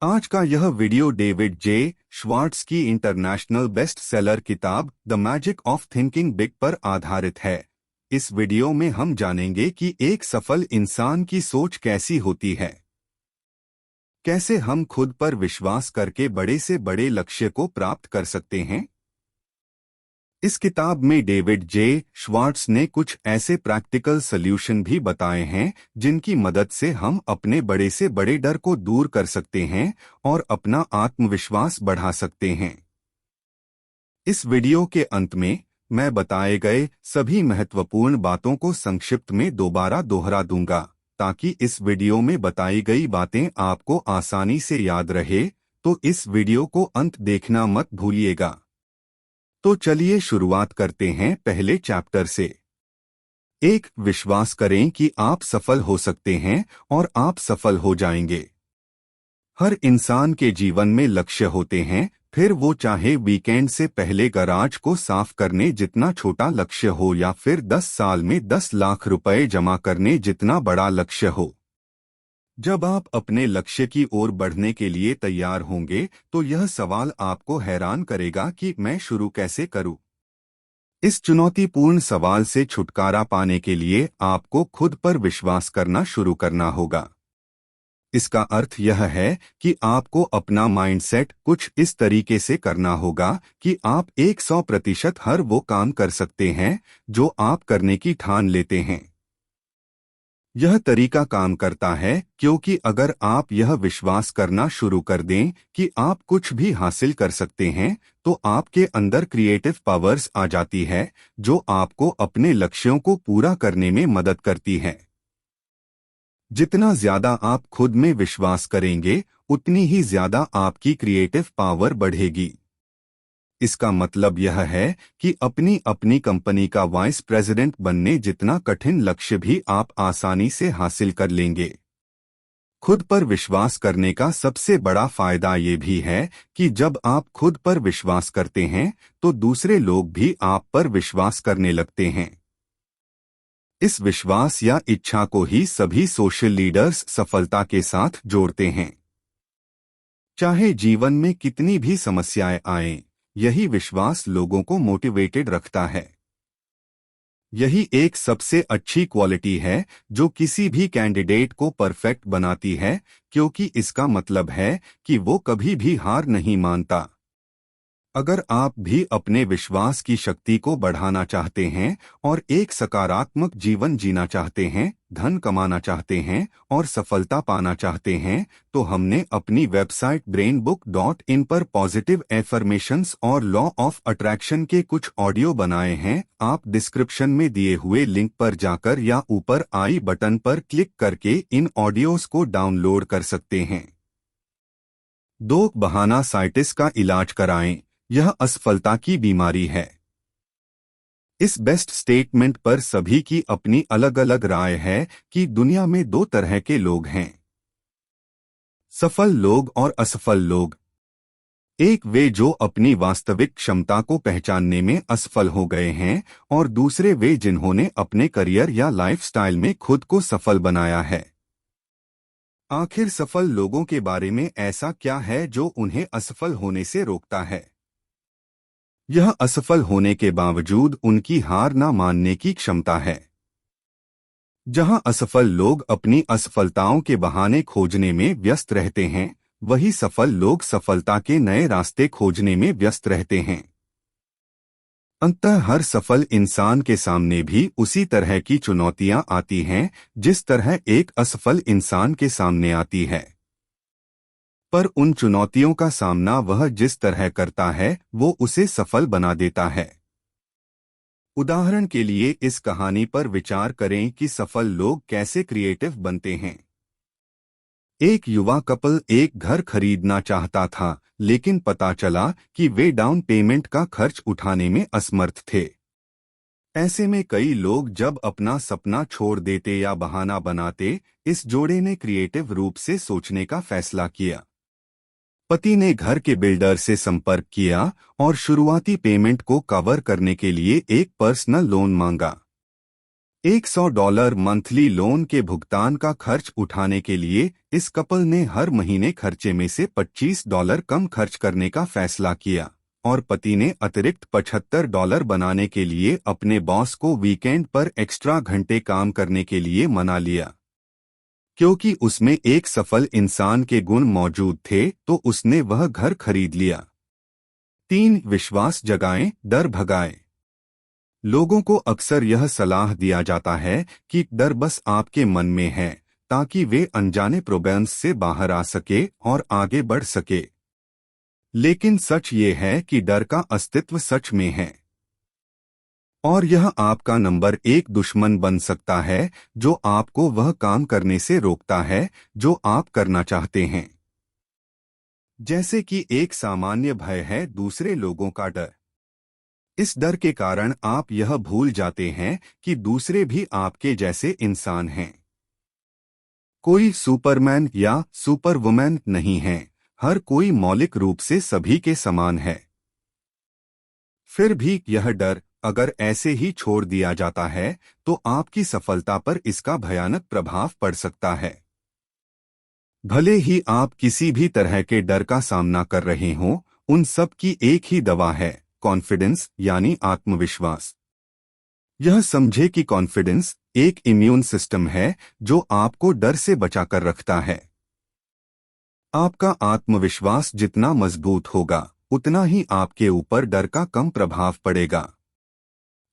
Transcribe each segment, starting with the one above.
आज का यह वीडियो डेविड जे श्वार्ट्ज की इंटरनेशनल बेस्ट सेलर किताब the magic of thinking big पर आधारित है। इस वीडियो में हम जानेंगे कि एक सफल इंसान की सोच कैसी होती है, कैसे हम खुद पर विश्वास करके बड़े से बड़े लक्ष्य को प्राप्त कर सकते हैं। इस किताब में डेविड जे श्वार्ट्ज ने कुछ ऐसे प्रैक्टिकल सॉल्यूशन भी बताए हैं जिनकी मदद से हम अपने बड़े से बड़े डर को दूर कर सकते हैं और अपना आत्मविश्वास बढ़ा सकते हैं। इस वीडियो के अंत में मैं बताए गए सभी महत्वपूर्ण बातों को संक्षिप्त में दोबारा दोहरा दूंगा ताकि इस वीडियो में बताई गई बातें आपको आसानी से याद रहे, तो इस वीडियो को अंत देखना मत भूलिएगा। तो चलिए शुरुआत करते हैं पहले चैप्टर से। एक, विश्वास करें कि आप सफल हो सकते हैं और आप सफल हो जाएंगे। हर इंसान के जीवन में लक्ष्य होते हैं, फिर वो चाहे वीकेंड से पहले गराज को साफ करने जितना छोटा लक्ष्य हो या फिर 10 साल में 10 लाख रुपए जमा करने जितना बड़ा लक्ष्य हो। जब आप अपने लक्ष्य की ओर बढ़ने के लिए तैयार होंगे तो यह सवाल आपको हैरान करेगा कि मैं शुरू कैसे करूं। इस चुनौतीपूर्ण सवाल से छुटकारा पाने के लिए आपको खुद पर विश्वास करना शुरू करना होगा। इसका अर्थ यह है कि आपको अपना माइंडसेट कुछ इस तरीके से करना होगा कि आप 100% हर वो काम कर सकते हैं जो आप करने की ठान लेते हैं। यह तरीका काम करता है क्योंकि अगर आप यह विश्वास करना शुरू कर दें कि आप कुछ भी हासिल कर सकते हैं, तो आपके अंदर क्रिएटिव पावर्स आ जाती है जो आपको अपने लक्ष्यों को पूरा करने में मदद करती है। जितना ज्यादा आप खुद में विश्वास करेंगे, उतनी ही ज्यादा आपकी क्रिएटिव पावर बढ़ेगी। इसका मतलब यह है कि अपनी अपनी कंपनी का वाइस प्रेसिडेंट बनने जितना कठिन लक्ष्य भी आप आसानी से हासिल कर लेंगे। खुद पर विश्वास करने का सबसे बड़ा फायदा ये भी है कि जब आप खुद पर विश्वास करते हैं तो दूसरे लोग भी आप पर विश्वास करने लगते हैं। इस विश्वास या इच्छा को ही सभी सोशल लीडर्स सफलता के साथ जोड़ते हैं। चाहे जीवन में कितनी भी समस्याएं आएं, यही विश्वास लोगों को मोटिवेटेड रखता है। यही एक सबसे अच्छी क्वालिटी है जो किसी भी कैंडिडेट को परफेक्ट बनाती है, क्योंकि इसका मतलब है कि वो कभी भी हार नहीं मानता। अगर आप भी अपने विश्वास की शक्ति को बढ़ाना चाहते हैं और एक सकारात्मक जीवन जीना चाहते हैं, धन कमाना चाहते हैं और सफलता पाना चाहते हैं, तो हमने अपनी वेबसाइट brainbook.in पर पॉजिटिव एफर्मेशंस और लॉ ऑफ अट्रैक्शन के कुछ ऑडियो बनाए हैं। आप डिस्क्रिप्शन में दिए हुए लिंक पर जाकर या ऊपर आई बटन पर क्लिक करके इन ऑडियोज को डाउनलोड कर सकते हैं। 2, बहाना साइटिस का इलाज कराएं। यह असफलता की बीमारी है। इस बेस्ट स्टेटमेंट पर सभी की अपनी अलग अलग राय है कि दुनिया में 2 तरह के लोग हैं, सफल लोग और असफल लोग। एक वे जो अपनी वास्तविक क्षमता को पहचानने में असफल हो गए हैं और दूसरे वे जिन्होंने अपने करियर या लाइफस्टाइल में खुद को सफल बनाया है। आखिर सफल लोगों के बारे में ऐसा क्या है जो उन्हें असफल होने से रोकता है? यह असफल होने के बावजूद उनकी हार न मानने की क्षमता है। जहां असफल लोग अपनी असफलताओं के बहाने खोजने में व्यस्त रहते हैं, वही सफल लोग सफलता के नए रास्ते खोजने में व्यस्त रहते हैं। अंततः हर सफल इंसान के सामने भी उसी तरह की चुनौतियां आती हैं जिस तरह एक असफल इंसान के सामने आती है। पर उन चुनौतियों का सामना वह जिस तरह करता है वो उसे सफल बना देता है। उदाहरण के लिए इस कहानी पर विचार करें कि सफल लोग कैसे क्रिएटिव बनते हैं। एक युवा कपल एक घर खरीदना चाहता था, लेकिन पता चला कि वे डाउन पेमेंट का खर्च उठाने में असमर्थ थे। ऐसे में कई लोग जब अपना सपना छोड़ देते या बहाना बनाते, इस जोड़े ने क्रिएटिव रूप से सोचने का फैसला किया। पति ने घर के बिल्डर से संपर्क किया और शुरुआती पेमेंट को कवर करने के लिए एक पर्सनल लोन मांगा। $100 मंथली लोन के भुगतान का खर्च उठाने के लिए इस कपल ने हर महीने खर्चे में से $25 कम खर्च करने का फैसला किया और पति ने अतिरिक्त $75 बनाने के लिए अपने बॉस को वीकेंड पर एक्स्ट्रा घंटे काम करने के लिए मना लिया। क्योंकि उसमें एक सफल इंसान के गुण मौजूद थे तो उसने वह घर खरीद लिया। 3. विश्वास जगाएं, डर भगाएं। लोगों को अक्सर यह सलाह दिया जाता है कि डर बस आपके मन में है ताकि वे अनजाने प्रॉब्लम्स से बाहर आ सके और आगे बढ़ सके। लेकिन सच ये है कि डर का अस्तित्व सच में है और यह आपका नंबर 1 दुश्मन बन सकता है जो आपको वह काम करने से रोकता है जो आप करना चाहते हैं। जैसे कि एक सामान्य भय है दूसरे लोगों का डर। इस डर के कारण आप यह भूल जाते हैं कि दूसरे भी आपके जैसे इंसान हैं। कोई सुपरमैन या सुपरवुमैन नहीं है, हर कोई मौलिक रूप से सभी के समान है। फिर भी यह डर अगर ऐसे ही छोड़ दिया जाता है तो आपकी सफलता पर इसका भयानक प्रभाव पड़ सकता है। भले ही आप किसी भी तरह के डर का सामना कर रहे हों, उन सब की एक ही दवा है, कॉन्फिडेंस यानी आत्मविश्वास। यह समझे कि कॉन्फिडेंस एक इम्यून सिस्टम है जो आपको डर से बचाकर रखता है। आपका आत्मविश्वास जितना मजबूत होगा उतना ही आपके ऊपर डर का कम प्रभाव पड़ेगा।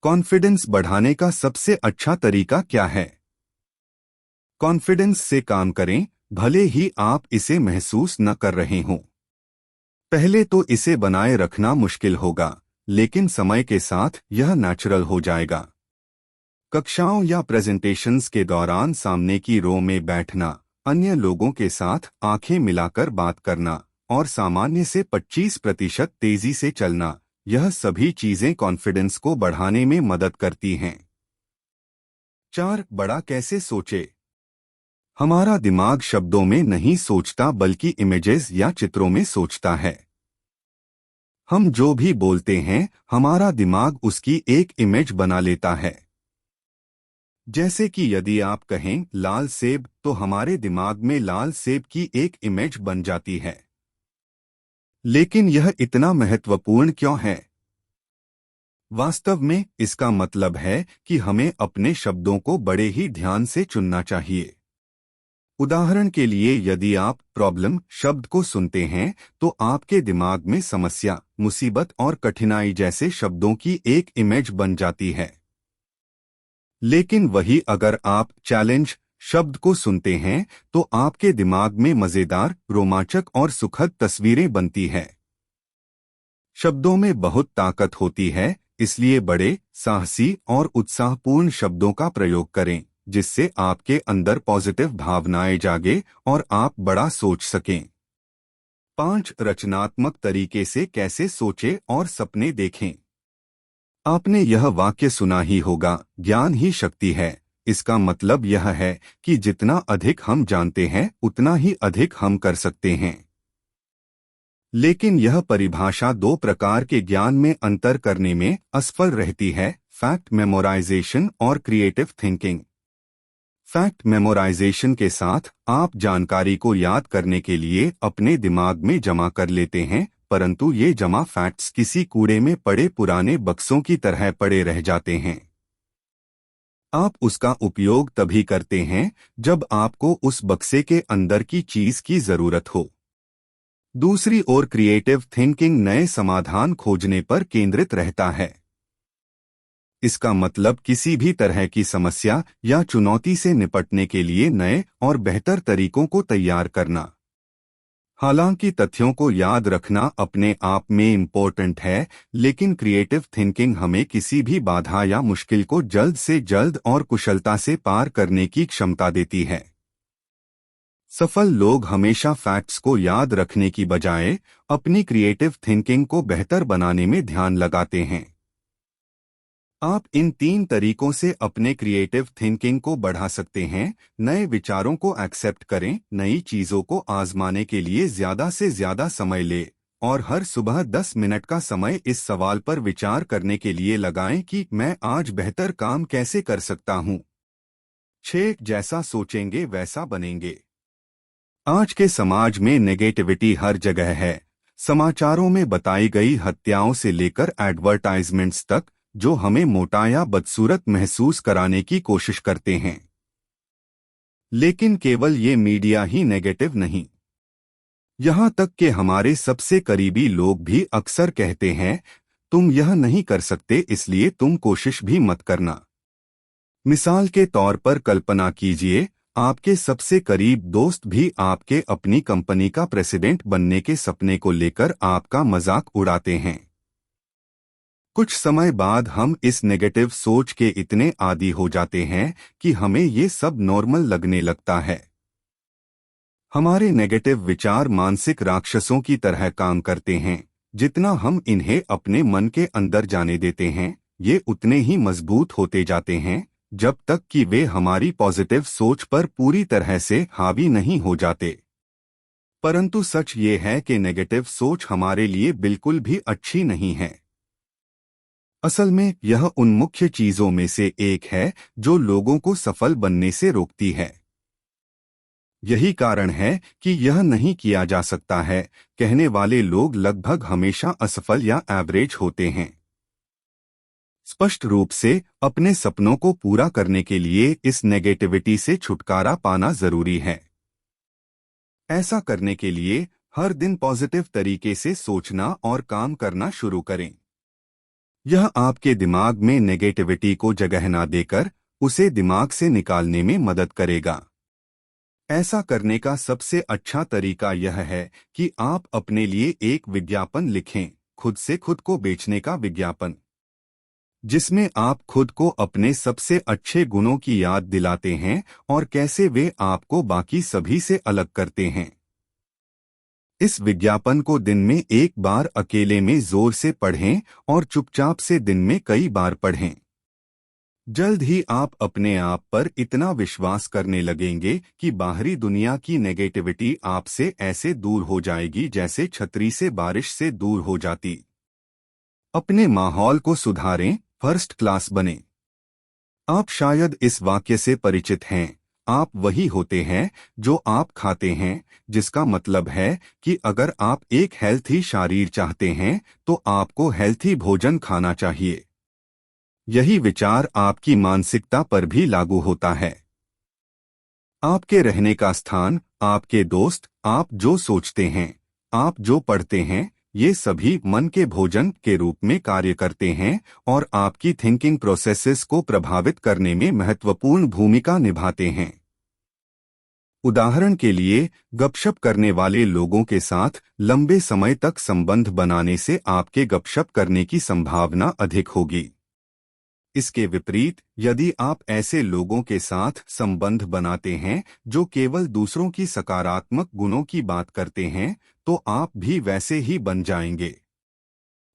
कॉन्फिडेंस बढ़ाने का सबसे अच्छा तरीका क्या है? कॉन्फिडेंस से काम करें, भले ही आप इसे महसूस न कर रहे हों। पहले तो इसे बनाए रखना मुश्किल होगा, लेकिन समय के साथ यह नेचुरल हो जाएगा। कक्षाओं या प्रेजेंटेशंस के दौरान सामने की रो में बैठना, अन्य लोगों के साथ आंखें मिलाकर बात करना और सामान्य से 25% तेजी से चलना, यह सभी चीजें कॉन्फिडेंस को बढ़ाने में मदद करती हैं। 4. बड़ा कैसे सोचे? हमारा दिमाग शब्दों में नहीं सोचता बल्कि इमेजेस या चित्रों में सोचता है। हम जो भी बोलते हैं हमारा दिमाग उसकी एक इमेज बना लेता है। जैसे कि यदि आप कहें लाल सेब तो हमारे दिमाग में लाल सेब की एक इमेज बन जाती है। लेकिन यह इतना महत्वपूर्ण क्यों है? वास्तव में इसका मतलब है कि हमें अपने शब्दों को बड़े ही ध्यान से चुनना चाहिए। उदाहरण के लिए यदि आप प्रॉब्लम शब्द को सुनते हैं तो आपके दिमाग में समस्या, मुसीबत और कठिनाई जैसे शब्दों की एक इमेज बन जाती है। लेकिन वही अगर आप चैलेंज शब्द को सुनते हैं तो आपके दिमाग में मजेदार, रोमांचक और सुखद तस्वीरें बनती है। शब्दों में बहुत ताकत होती है, इसलिए बड़े, साहसी और उत्साहपूर्ण शब्दों का प्रयोग करें जिससे आपके अंदर पॉजिटिव भावनाएं जागे और आप बड़ा सोच सकें। 5. रचनात्मक तरीके से कैसे सोचें और सपने देखें? आपने यह वाक्य सुना ही होगा, ज्ञान ही शक्ति है। इसका मतलब यह है कि जितना अधिक हम जानते हैं उतना ही अधिक हम कर सकते हैं। लेकिन यह परिभाषा 2 प्रकार के ज्ञान में अंतर करने में असफल रहती है, फैक्ट मेमोराइजेशन और क्रिएटिव थिंकिंग। फैक्ट मेमोराइजेशन के साथ आप जानकारी को याद करने के लिए अपने दिमाग में जमा कर लेते हैं, परंतु ये जमा फैक्ट्स किसी कूड़े में पड़े पुराने बक्सों की तरह पड़े रह जाते हैं। आप उसका उपयोग तभी करते हैं जब आपको उस बक्से के अंदर की चीज की जरूरत हो। दूसरी ओर क्रिएटिव थिंकिंग नए समाधान खोजने पर केंद्रित रहता है। इसका मतलब किसी भी तरह की समस्या या चुनौती से निपटने के लिए नए और बेहतर तरीकों को तैयार करना। हालांकि तथ्यों को याद रखना अपने आप में इम्पोर्टेंट है, लेकिन क्रिएटिव थिंकिंग हमें किसी भी बाधा या मुश्किल को जल्द से जल्द और कुशलता से पार करने की क्षमता देती है। सफल लोग हमेशा फैक्ट्स को याद रखने की बजाय अपनी क्रिएटिव थिंकिंग को बेहतर बनाने में ध्यान लगाते हैं। आप इन 3 तरीकों से अपने क्रिएटिव थिंकिंग को बढ़ा सकते हैं। नए विचारों को एक्सेप्ट करें, नई चीजों को आजमाने के लिए ज्यादा से ज्यादा समय ले और हर सुबह 10 मिनट का समय इस सवाल पर विचार करने के लिए लगाएं कि मैं आज बेहतर काम कैसे कर सकता हूं। 6. जैसा सोचेंगे वैसा बनेंगे। आज के समाज में नेगेटिविटी हर जगह है। समाचारों में बताई गई हत्याओं से लेकर एडवर्टाइजमेंट्स तक, जो हमें मोटा या बदसूरत महसूस कराने की कोशिश करते हैं। लेकिन केवल ये मीडिया ही नेगेटिव नहीं, यहाँ तक कि हमारे सबसे करीबी लोग भी अक्सर कहते हैं, तुम यह नहीं कर सकते इसलिए तुम कोशिश भी मत करना। मिसाल के तौर पर कल्पना कीजिए, आपके सबसे करीब दोस्त भी आपके अपनी कंपनी का प्रेसिडेंट बनने के सपने को लेकर आपका मजाक उड़ाते हैं। कुछ समय बाद हम इस नेगेटिव सोच के इतने आदी हो जाते हैं कि हमें ये सब नॉर्मल लगने लगता है। हमारे नेगेटिव विचार मानसिक राक्षसों की तरह काम करते हैं। जितना हम इन्हें अपने मन के अंदर जाने देते हैं, ये उतने ही मजबूत होते जाते हैं, जब तक कि वे हमारी पॉजिटिव सोच पर पूरी तरह से हावी नहीं हो जाते। परंतु सच ये है कि नेगेटिव सोच हमारे लिए बिल्कुल भी अच्छी नहीं है। असल में यह उन मुख्य चीजों में से एक है जो लोगों को सफल बनने से रोकती है। यही कारण है कि यह नहीं किया जा सकता है कहने वाले लोग लगभग हमेशा असफल या एवरेज होते हैं। स्पष्ट रूप से अपने सपनों को पूरा करने के लिए इस नेगेटिविटी से छुटकारा पाना जरूरी है। ऐसा करने के लिए हर दिन पॉजिटिव तरीके से सोचना और काम करना शुरू करें। यह आपके दिमाग में नेगेटिविटी को जगह न देकर उसे दिमाग से निकालने में मदद करेगा। ऐसा करने का सबसे अच्छा तरीका यह है कि आप अपने लिए एक विज्ञापन लिखें, खुद से खुद को बेचने का विज्ञापन, जिसमें आप खुद को अपने सबसे अच्छे गुणों की याद दिलाते हैं और कैसे वे आपको बाकी सभी से अलग करते हैं। इस विज्ञापन को दिन में एक बार अकेले में जोर से पढ़ें और चुपचाप से दिन में कई बार पढ़ें। जल्द ही आप अपने आप पर इतना विश्वास करने लगेंगे कि बाहरी दुनिया की नेगेटिविटी आपसे ऐसे दूर हो जाएगी जैसे छतरी से बारिश से दूर हो जाती। अपने माहौल को सुधारें, फर्स्ट क्लास बने। आप शायद इस वाक्य से परिचित हैं, आप वही होते हैं जो आप खाते हैं, जिसका मतलब है कि अगर आप एक हेल्थी शरीर चाहते हैं तो आपको हेल्थी भोजन खाना चाहिए। यही विचार आपकी मानसिकता पर भी लागू होता है। आपके रहने का स्थान, आपके दोस्त, आप जो सोचते हैं, आप जो पढ़ते हैं, ये सभी मन के भोजन के रूप में कार्य करते हैं और आपकी थिंकिंग प्रोसेसेस को प्रभावित करने में महत्वपूर्ण भूमिका निभाते हैं। उदाहरण के लिए, गपशप करने वाले लोगों के साथ लंबे समय तक संबंध बनाने से आपके गपशप करने की संभावना अधिक होगी। इसके विपरीत, यदि आप ऐसे लोगों के साथ संबंध बनाते हैं जो केवल दूसरों की सकारात्मक गुणों की बात करते हैं, तो आप भी वैसे ही बन जाएंगे।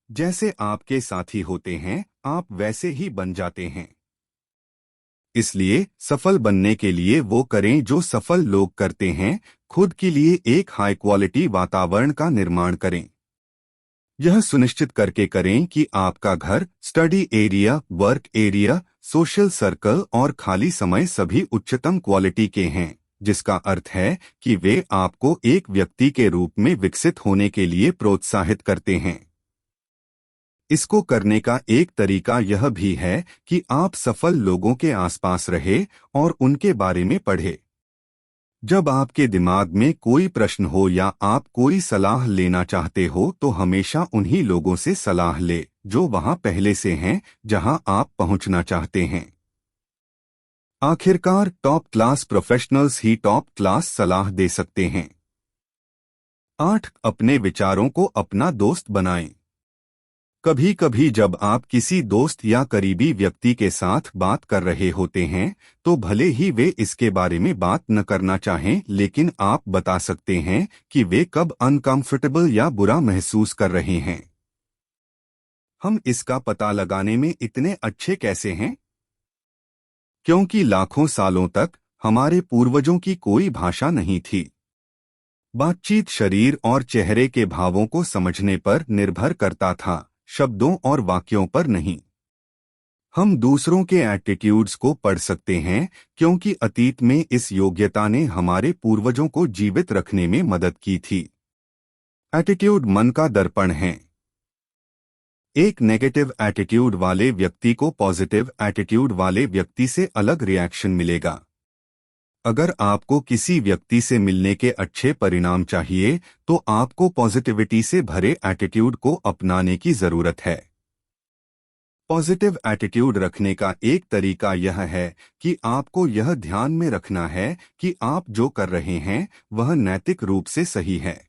जैसे आपके साथी होते हैं, आप वैसे ही बन जाते हैं। इसलिए सफल बनने के लिए वो करें जो सफल लोग करते हैं, खुद के लिए एक हाई क्वालिटी वातावरण का निर्माण करें। यह सुनिश्चित करके करें कि आपका घर, study area, work area, social circle और खाली समय सभी उच्चतम क्वालिटी के हैं, जिसका अर्थ है कि वे आपको एक व्यक्ति के रूप में विकसित होने के लिए प्रोत्साहित करते हैं। इसको करने का एक तरीका यह भी है कि आप सफल लोगों के आसपास रहे और उनके बारे में पढ़े। जब आपके दिमाग में कोई प्रश्न हो या आप कोई सलाह लेना चाहते हो तो हमेशा उन्हीं लोगों से सलाह ले जो वहां पहले से हैं जहां आप पहुंचना चाहते हैं। आखिरकार टॉप क्लास प्रोफेशनल्स ही टॉप क्लास सलाह दे सकते हैं। 8. अपने विचारों को अपना दोस्त बनाएं। कभी कभी जब आप किसी दोस्त या करीबी व्यक्ति के साथ बात कर रहे होते हैं तो भले ही वे इसके बारे में बात न करना चाहें, लेकिन आप बता सकते हैं कि वे कब अनकंफर्टेबल या बुरा महसूस कर रहे हैं। हम इसका पता लगाने में इतने अच्छे कैसे हैं? क्योंकि लाखों सालों तक हमारे पूर्वजों की कोई भाषा नहीं थी। बातचीत शरीर और चेहरे के भावों को समझने पर निर्भर करता था, शब्दों और वाक्यों पर नहीं। हम दूसरों के एटीट्यूड्स को पढ़ सकते हैं क्योंकि अतीत में इस योग्यता ने हमारे पूर्वजों को जीवित रखने में मदद की थी। एटीट्यूड मन का दर्पण है। एक नेगेटिव एटीट्यूड वाले व्यक्ति को पॉजिटिव एटीट्यूड वाले व्यक्ति से अलग रिएक्शन मिलेगा। अगर आपको किसी व्यक्ति से मिलने के अच्छे परिणाम चाहिए तो आपको पॉजिटिविटी से भरे एटीट्यूड को अपनाने की जरूरत है। पॉजिटिव एटीट्यूड रखने का एक तरीका यह है कि आपको यह ध्यान में रखना है कि आप जो कर रहे हैं वह नैतिक रूप से सही है।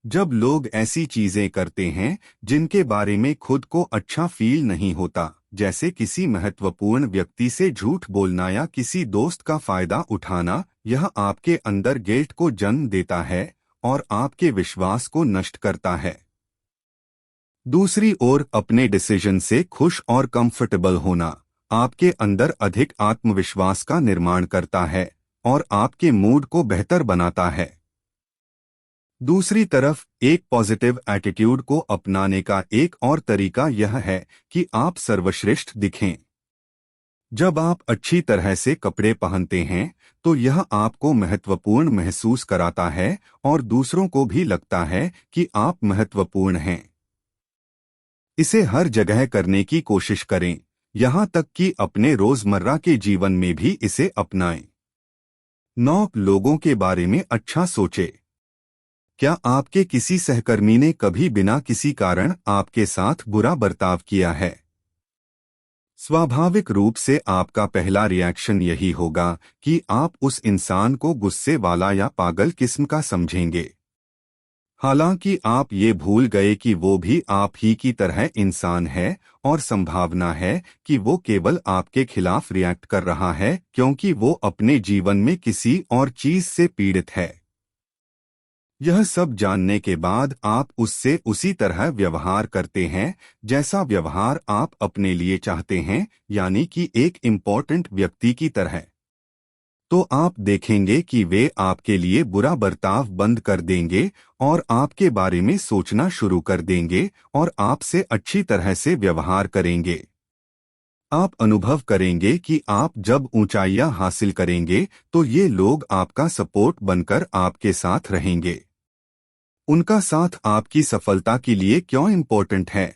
जब लोग ऐसी चीजें करते हैं जिनके बारे में खुद को अच्छा फील नहीं होता, जैसे किसी महत्वपूर्ण व्यक्ति से झूठ बोलना या किसी दोस्त का फायदा उठाना, यह आपके अंदर गिल्ट को जन्म देता है और आपके विश्वास को नष्ट करता है। दूसरी ओर अपने डिसीजन से खुश और कंफर्टेबल होना आपके अंदर अधिक आत्मविश्वास का निर्माण करता है और आपके मूड को बेहतर बनाता है। दूसरी तरफ एक पॉजिटिव एटीट्यूड को अपनाने का एक और तरीका यह है कि आप सर्वश्रेष्ठ दिखें। जब आप अच्छी तरह से कपड़े पहनते हैं तो यह आपको महत्वपूर्ण महसूस कराता है और दूसरों को भी लगता है कि आप महत्वपूर्ण हैं। इसे हर जगह करने की कोशिश करें, यहाँ तक कि अपने रोजमर्रा के जीवन में भी इसे अपनाएं। 9 लोगों के बारे में अच्छा सोचें। क्या आपके किसी सहकर्मी ने कभी बिना किसी कारण आपके साथ बुरा बर्ताव किया है? स्वाभाविक रूप से आपका पहला रिएक्शन यही होगा कि आप उस इंसान को गुस्से वाला या पागल किस्म का समझेंगे। हालांकि आप ये भूल गए कि वो भी आप ही की तरह इंसान है और संभावना है कि वो केवल आपके खिलाफ रिएक्ट कर रहा है क्योंकि वो अपने जीवन में किसी और चीज से पीड़ित है। यह सब जानने के बाद आप उससे उसी तरह व्यवहार करते हैं जैसा व्यवहार आप अपने लिए चाहते हैं, यानी कि एक इम्पोर्टेंट व्यक्ति की तरह। तो आप देखेंगे कि वे आपके लिए बुरा बर्ताव बंद कर देंगे और आपके बारे में सोचना शुरू कर देंगे और आपसे अच्छी तरह से व्यवहार करेंगे। आप अनुभव करेंगे कि आप जब ऊंचाइयां हासिल करेंगे तो ये लोग आपका सपोर्ट बनकर आपके साथ रहेंगे। उनका साथ आपकी सफलता के लिए क्यों इम्पोर्टेंट है?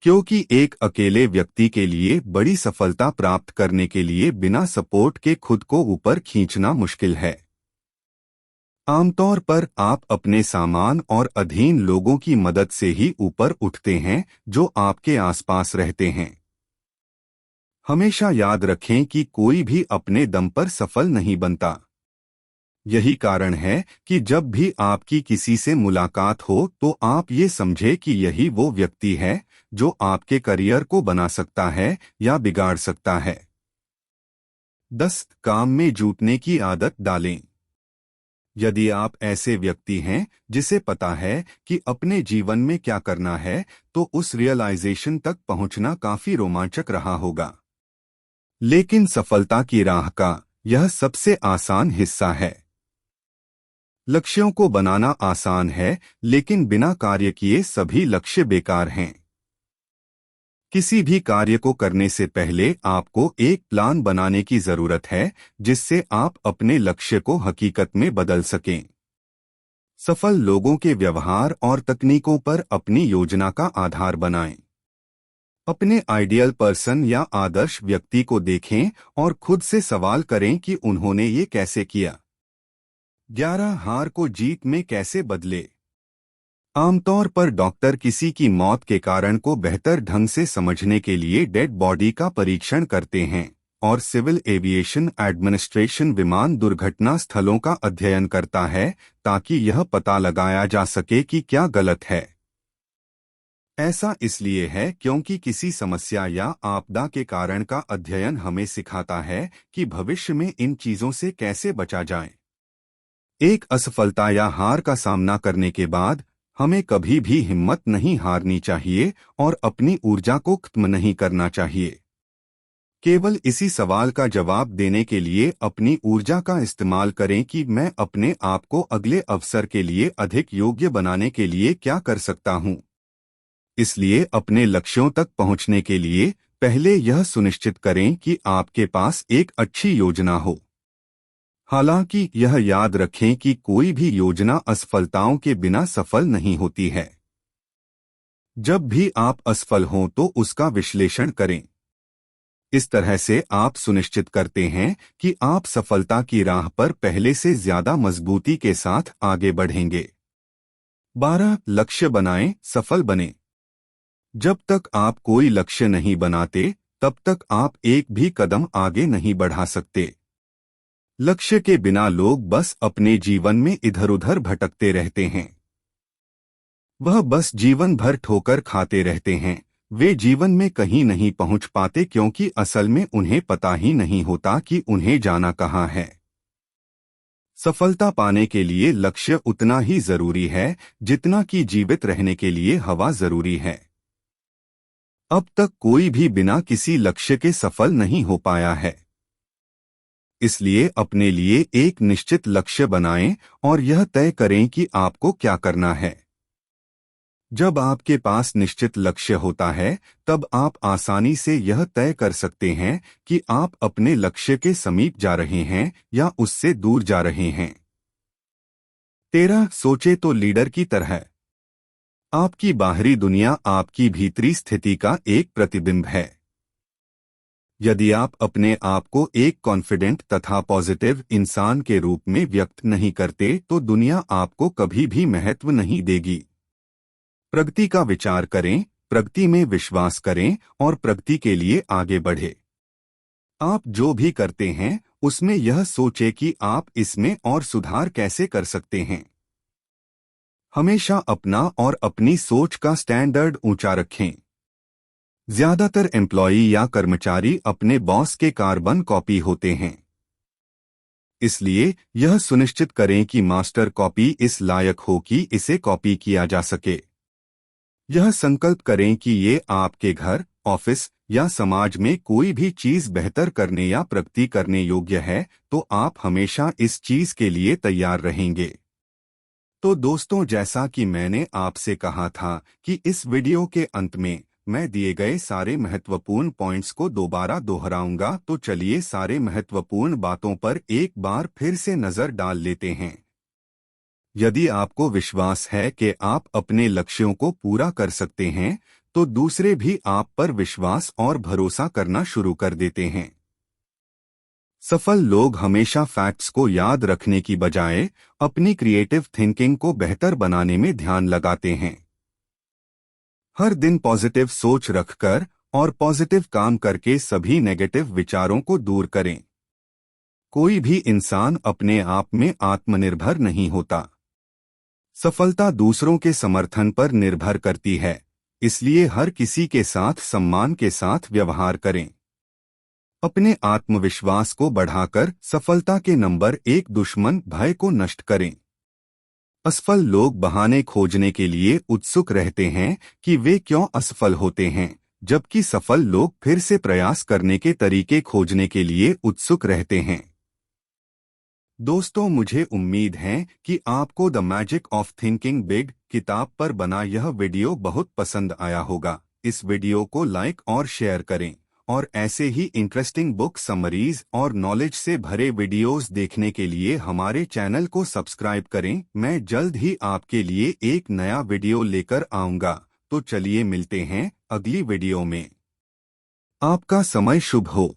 क्योंकि एक अकेले व्यक्ति के लिए बड़ी सफलता प्राप्त करने के लिए बिना सपोर्ट के खुद को ऊपर खींचना मुश्किल है। आमतौर पर आप अपने सामान और अधीन लोगों की मदद से ही ऊपर उठते हैं जो आपके आसपास रहते हैं। हमेशा याद रखें कि कोई भी अपने दम पर सफल नहीं बनता। यही कारण है कि जब भी आपकी किसी से मुलाकात हो तो आप ये समझे कि यही वो व्यक्ति है जो आपके करियर को बना सकता है या बिगाड़ सकता है। 10 काम में जुटने की आदत डालें। यदि आप ऐसे व्यक्ति हैं जिसे पता है कि अपने जीवन में क्या करना है तो उस रियलाइजेशन तक पहुंचना काफी रोमांचक रहा होगा। लेकिन सफलता की राह का यह सबसे आसान हिस्सा है। लक्ष्यों को बनाना आसान है लेकिन बिना कार्य किए सभी लक्ष्य बेकार हैं। किसी भी कार्य को करने से पहले आपको एक प्लान बनाने की जरूरत है जिससे आप अपने लक्ष्य को हकीकत में बदल सकें। सफल लोगों के व्यवहार और तकनीकों पर अपनी योजना का आधार बनाएं। अपने आइडियल पर्सन या आदर्श व्यक्ति को देखें और खुद से सवाल करें कि उन्होंने ये कैसे किया। 11 हार को जीत में कैसे बदले। आमतौर पर डॉक्टर किसी की मौत के कारण को बेहतर ढंग से समझने के लिए डेड बॉडी का परीक्षण करते हैं और सिविल एविएशन एडमिनिस्ट्रेशन विमान दुर्घटना स्थलों का अध्ययन करता है ताकि यह पता लगाया जा सके कि क्या गलत है। ऐसा इसलिए है क्योंकि किसी समस्या या आपदा के कारण का अध्ययन हमें सिखाता है कि भविष्य में इन चीजों से कैसे बचा जाए। एक असफलता या हार का सामना करने के बाद हमें कभी भी हिम्मत नहीं हारनी चाहिए और अपनी ऊर्जा को खत्म नहीं करना चाहिए। केवल इसी सवाल का जवाब देने के लिए अपनी ऊर्जा का इस्तेमाल करें कि मैं अपने आप को अगले अवसर के लिए अधिक योग्य बनाने के लिए क्या कर सकता हूं। इसलिए अपने लक्ष्यों तक पहुंचने के लिए पहले यह सुनिश्चित करें कि आपके पास एक अच्छी योजना हो। हालांकि यह याद रखें कि कोई भी योजना असफलताओं के बिना सफल नहीं होती है। जब भी आप असफल हों तो उसका विश्लेषण करें। इस तरह से आप सुनिश्चित करते हैं कि आप सफलता की राह पर पहले से ज्यादा मजबूती के साथ आगे बढ़ेंगे। 12. लक्ष्य बनाएं, सफल बने। जब तक आप कोई लक्ष्य नहीं बनाते तब तक आप एक भी कदम आगे नहीं बढ़ा सकते। लक्ष्य के बिना लोग बस अपने जीवन में इधर उधर भटकते रहते हैं। वह बस जीवन भर ठोकर खाते रहते हैं। वे जीवन में कहीं नहीं पहुंच पाते क्योंकि असल में उन्हें पता ही नहीं होता कि उन्हें जाना कहाँ है। सफलता पाने के लिए लक्ष्य उतना ही जरूरी है जितना कि जीवित रहने के लिए हवा जरूरी है। अब तक कोई भी बिना किसी लक्ष्य के सफल नहीं हो पाया है। इसलिए अपने लिए एक निश्चित लक्ष्य बनाएं और यह तय करें कि आपको क्या करना है। जब आपके पास निश्चित लक्ष्य होता है तब आप आसानी से यह तय कर सकते हैं कि आप अपने लक्ष्य के समीप जा रहे हैं या उससे दूर जा रहे हैं। 13. सोचे तो लीडर की तरह। आपकी बाहरी दुनिया आपकी भीतरी स्थिति का एक प्रतिबिंब है। यदि आप अपने आप को एक कॉन्फिडेंट तथा पॉजिटिव इंसान के रूप में व्यक्त नहीं करते तो दुनिया आपको कभी भी महत्व नहीं देगी। प्रगति का विचार करें, प्रगति में विश्वास करें और प्रगति के लिए आगे बढ़े। आप जो भी करते हैं उसमें यह सोचें कि आप इसमें और सुधार कैसे कर सकते हैं। हमेशा अपना और अपनी सोच का स्टैंडर्ड ऊंचा रखें। ज्यादातर एम्प्लॉई या कर्मचारी अपने बॉस के कार्बन कॉपी होते हैं। इसलिए यह सुनिश्चित करें कि मास्टर कॉपी इस लायक हो कि इसे कॉपी किया जा सके। यह संकल्प करें कि ये आपके घर, ऑफिस या समाज में कोई भी चीज बेहतर करने या प्रगति करने योग्य है तो आप हमेशा इस चीज के लिए तैयार रहेंगे। तो दोस्तों, जैसा कि मैंने आपसे कहा था कि इस वीडियो के अंत में मैं दिए गए सारे महत्वपूर्ण पॉइंट्स को दोबारा दोहराऊंगा, तो चलिए सारे महत्वपूर्ण बातों पर एक बार फिर से नजर डाल लेते हैं। यदि आपको विश्वास है कि आप अपने लक्ष्यों को पूरा कर सकते हैं तो दूसरे भी आप पर विश्वास और भरोसा करना शुरू कर देते हैं। सफल लोग हमेशा फैक्ट्स को याद रखने की बजाय अपनी क्रिएटिव थिंकिंग को बेहतर बनाने में ध्यान लगाते हैं। हर दिन पॉजिटिव सोच रखकर और पॉजिटिव काम करके सभी नेगेटिव विचारों को दूर करें। कोई भी इंसान अपने आप में आत्मनिर्भर नहीं होता। सफलता दूसरों के समर्थन पर निर्भर करती है, इसलिए हर किसी के साथ सम्मान के साथ व्यवहार करें। अपने आत्मविश्वास को बढ़ाकर सफलता के नंबर 1 दुश्मन भय को नष्ट करें। असफल लोग बहाने खोजने के लिए उत्सुक रहते हैं कि वे क्यों असफल होते हैं, जबकि सफल लोग फिर से प्रयास करने के तरीके खोजने के लिए उत्सुक रहते हैं। दोस्तों, मुझे उम्मीद है कि आपको the magic of thinking big किताब पर बना यह वीडियो बहुत पसंद आया होगा। इस वीडियो को लाइक और शेयर करें और ऐसे ही इंटरेस्टिंग बुक समरीज और नॉलेज से भरे वीडियोस देखने के लिए हमारे चैनल को सब्सक्राइब करें। मैं जल्द ही आपके लिए एक नया वीडियो लेकर आऊंगा। तो चलिए मिलते हैं अगली वीडियो में। आपका समय शुभ हो।